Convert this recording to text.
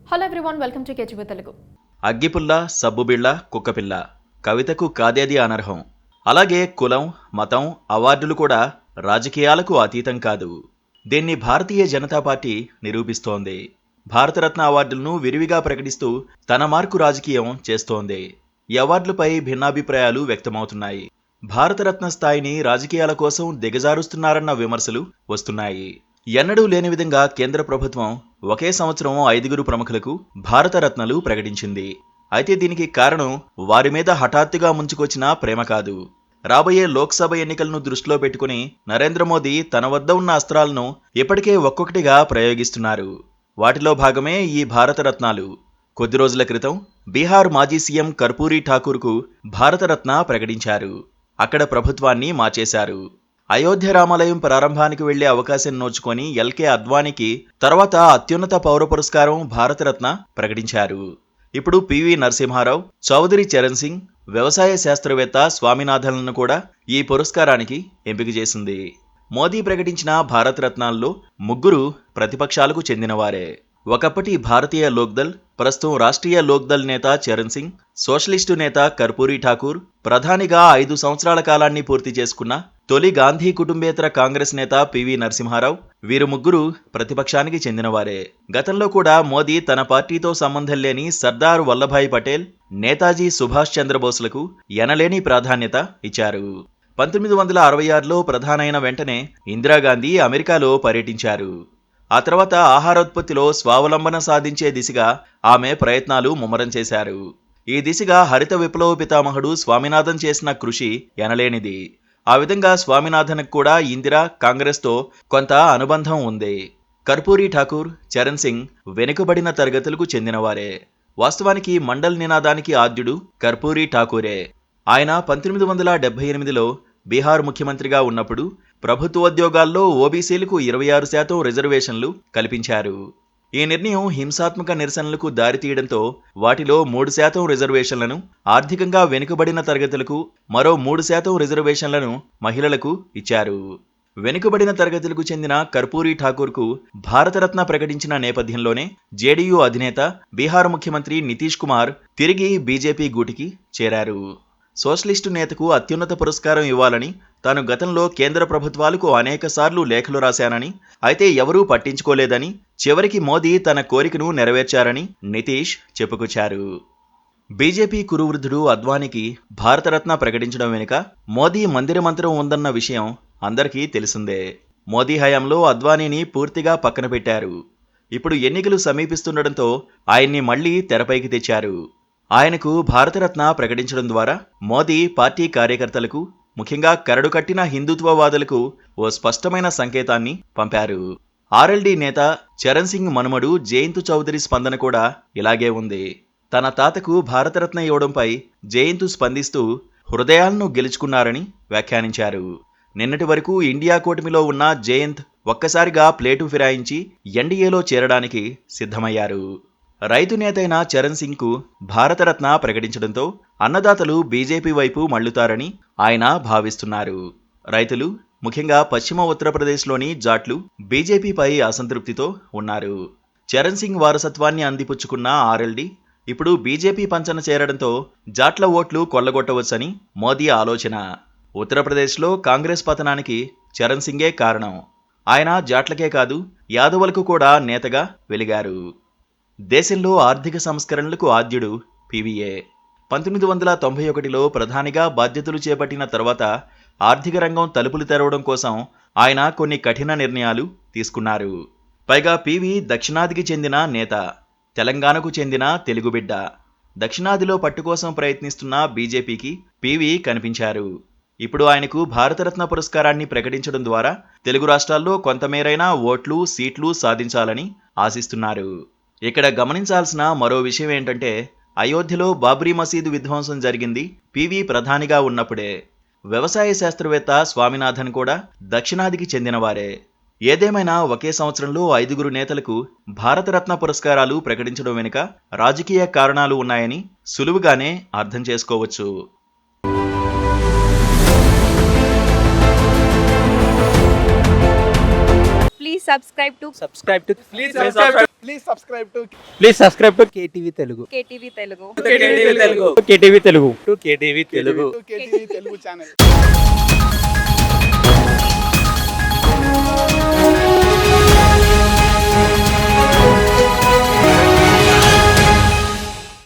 Hello everyone, welcome to KGB Telugu. అగ్గిపుల్ల, సబ్బుబిళ్ళ, కుక్కపిల్ల, కవితకు కాదేది అనర్హం. అలాగే కులం, మతం, అవార్డులు కూడా రాజకీయాలకు అతీతం కాదు. దీన్ని భారతీయ జనతా పార్టీ నిరూపిస్తోంది. భారతరత్న అవార్డులను విరివిగా ప్రకటిస్తూ తన మార్కు రాజకీయం చేస్తోంది. ఈ అవార్డులపై భిన్నాభిప్రాయాలు వ్యక్తమవుతున్నాయి. భారతరత్న స్థాయిని రాజకీయాల కోసం దిగజారుస్తున్నారన్న విమర్శలు వస్తున్నాయి. ఎన్నడూ లేని విధంగా కేంద్ర ప్రభుత్వం ఒకే సంవత్సరం 5 ప్రముఖులకు భారతరత్నలు ప్రకటించింది. అయితే దీనికి కారణం వారి మీద హఠాత్తుగా ముంచుకొచ్చిన ప్రేమ కాదు. రాబోయే లోక్సభ ఎన్నికలను దృష్టిలో పెట్టుకుని నరేంద్ర మోదీ తన వద్ద ఉన్న అస్త్రాలను ఇప్పటికే ఒక్కొక్కటిగా ప్రయోగిస్తున్నారు. వాటిలో భాగమే ఈ భారతరత్నాలు. కొద్ది రోజుల క్రితం బీహార్ మాజీ సీఎం కర్పూరీ ఠాకూర్కు భారతరత్న ప్రకటించారు. అక్కడ ప్రభుత్వాన్ని మార్చేశారు. అయోధ్య రామాలయం ప్రారంభానికి వెళ్లే అవకాశం నోచుకొని ఎల్కే అద్వానీకి తర్వాత అత్యున్నత పౌర పురస్కారం భారతరత్న ప్రకటించారు. ఇప్పుడు పివి నరసింహారావు, చౌదరి చరణ్ సింగ్, వ్యవసాయ శాస్త్రవేత్త స్వామినాథన్లను కూడా ఈ పురస్కారానికి ఎంపిక చేసింది. మోదీ ప్రకటించిన భారతరత్నాల్లో 3 ప్రతిపక్షాలకు చెందినవారే. ఒకప్పటి భారతీయ లోక్దళ్, ప్రస్తుతం రాష్ట్రీయ లోక్దళ్ నేత చరణ్ సింగ్, సోషలిస్టు నేత కర్పూరీ ఠాకూర్, ప్రధానిగా 5 సంవత్సరాల కాలాన్ని పూర్తి చేసుకున్న తొలి గాంధీ కుటుంబేతర కాంగ్రెస్ నేత పివి నరసింహారావు, వీరు 3 ప్రతిపక్షానికి చెందినవారే. గతంలో కూడా మోదీ తన పార్టీతో సంబంధం లేని సర్దార్ వల్లభాయ్ పటేల్, నేతాజీ సుభాష్ చంద్రబోస్లకు ఎనలేని ప్రాధాన్యత ఇచ్చారు. 1966లో ప్రధానైన వెంటనే ఇందిరాగాంధీ అమెరికాలో పర్యటించారు. ఆ తర్వాత ఆహారోత్పత్తిలో స్వావలంబన సాధించే దిశగా ఆమె ప్రయత్నాలు ముమ్మరం చేశారు. ఈ దిశగా హరిత విప్లవ పితామహుడు స్వామినాథన్ చేసిన కృషి ఎనలేనిది. ఆ విధంగా స్వామినాథన్కు కూడా ఇందిరా, కాంగ్రెస్తో కొంత అనుబంధం ఉంది. కర్పూరీ ఠాకూర్, చరణ్ సింగ్ వెనుకబడిన తరగతులకు చెందినవారే. వాస్తవానికి మండల్ నినాదానికి ఆద్యుడు కర్పూరీ ఠాకూరే. ఆయన 1978లో బీహార్ ముఖ్యమంత్రిగా ఉన్నప్పుడు ప్రభుత్వోద్యోగాల్లో ఓబీసీలకు 26% రిజర్వేషన్లు కల్పించారు. ఈ నిర్ణయం హింసాత్మక నిరసనలకు దారితీయడంతో వాటిలో 3% రిజర్వేషన్లను ఆర్థికంగా వెనుకబడిన తరగతులకు, మరో 3% రిజర్వేషన్లను మహిళలకు ఇచ్చారు. వెనుకబడిన తరగతులకు చెందిన కర్పూరీ ఠాకూర్కు భారతరత్న ప్రకటించిన నేపథ్యంలోనే జేడీయూ అధినేత, బీహార్ ముఖ్యమంత్రి నితీష్ కుమార్ తిరిగి బీజేపీ గూటికి చేరారు. సోషలిస్టు నేతకు అత్యున్నత పురస్కారం ఇవ్వాలని తాను గతంలో కేంద్ర ప్రభుత్వాలకు అనేకసార్లు లేఖలు రాశానని, అయితే ఎవరూ పట్టించుకోలేదని, చివరికి మోదీ తన కోరికను నెరవేర్చారని నితీష్ చెప్పుకొచ్చారు. బీజేపీ కురువృద్ధుడు అద్వానీకి భారతరత్న ప్రకటించడం వెనుక మోదీ మందిరమంత్రం ఉందన్న విషయం అందరికీ తెలిసిందే. మోదీ హయాంలో అద్వానీని పూర్తిగా పక్కన పెట్టారు. ఇప్పుడు ఎన్నికలు సమీపిస్తుండటంతో ఆయన్ని మళ్లీ తెరపైకి తెచ్చారు. ఆయనకు భారతరత్న ప్రకటించడం ద్వారా మోదీ పార్టీ కార్యకర్తలకు, ముఖ్యంగా కరడు కట్టిన హిందుత్వవాదులకు ఓ స్పష్టమైన సంకేతాన్ని పంపారు. ఆర్ఎల్డీ నేత చరణ్ సింగ్ మనుమడు జయంత్ చౌదరి స్పందన కూడా ఇలాగే ఉంది. తన తాతకు భారతరత్న ఇవ్వడంపై జయంత్ స్పందిస్తూ హృదయాలను గెలుచుకున్నారని వ్యాఖ్యానించారు. నిన్నటి వరకు ఇండియా కూటమిలో ఉన్న జయంత్ ఒక్కసారిగా ప్లేటు ఫిరాయించి ఎన్డీఏలో చేరడానికి సిద్ధమయ్యారు. రైతు నేతైన చరణ్ సింగ్కు భారతరత్న ప్రకటించడంతో అన్నదాతలు బీజేపీ వైపు మళ్లుతారని ఆయన భావిస్తున్నారు. రైతులు, ముఖ్యంగా పశ్చిమ ఉత్తరప్రదేశ్లోని జాట్లు బీజేపీపై అసంతృప్తితో ఉన్నారు. చరణ్ సింగ్ వారసత్వాన్ని అందిపుచ్చుకున్న ఆర్ఎల్డీ ఇప్పుడు బీజేపీ పంచన చేరడంతో జాట్ల ఓట్లు కొల్లగొట్టవచ్చని మోదీ ఆలోచన. ఉత్తరప్రదేశ్లో కాంగ్రెస్ పతనానికి చరణ్ సింగే కారణం. ఆయన జాట్లకే కాదు, యాదవులకు కూడా నేతగా వెలిగారు. దేశంలో ఆర్థిక సంస్కరణలకు ఆద్యుడు పీవీఏ. 1991లో ప్రధానిగా బాధ్యతలు చేపట్టిన తర్వాత ఆర్థిక రంగం తలుపులు తెరవడం కోసం ఆయన కొన్ని కఠిన నిర్ణయాలు తీసుకున్నారు. పైగా పీవీ దక్షిణాదికి చెందిన నేత, తెలంగాణకు చెందిన తెలుగు బిడ్డ. దక్షిణాదిలో పట్టు కోసం ప్రయత్నిస్తున్న బీజేపీకి పీవీ కనిపించారు. ఇప్పుడు ఆయనకు భారతరత్న పురస్కారాన్ని ప్రకటించడం ద్వారా తెలుగు రాష్ట్రాల్లో కొంతమేరైనా ఓట్లు, సీట్లు సాధించాలని ఆశిస్తున్నారు. ఇక్కడ గమనించాల్సిన మరో విషయం ఏంటంటే, అయోధ్యలో బాబ్రీ మసీదు విధ్వంసం జరిగింది పీవీ ప్రధానిగా ఉన్నప్పుడే. వ్యవసాయ శాస్త్రవేత్త స్వామినాథన్ కూడా దక్షిణాదికి చెందినవారే. ఏదేమైనా ఒకే సంవత్సరంలో 5 నేతలకు భారతరత్న పురస్కారాలు ప్రకటించడం వెనుక రాజకీయ కారణాలు ఉన్నాయని సులువుగానే అర్థం చేసుకోవచ్చు. Please subscribe to Please subscribe to KTV Telugu. KTV Telugu. KTV Telugu. KTV Telugu channel.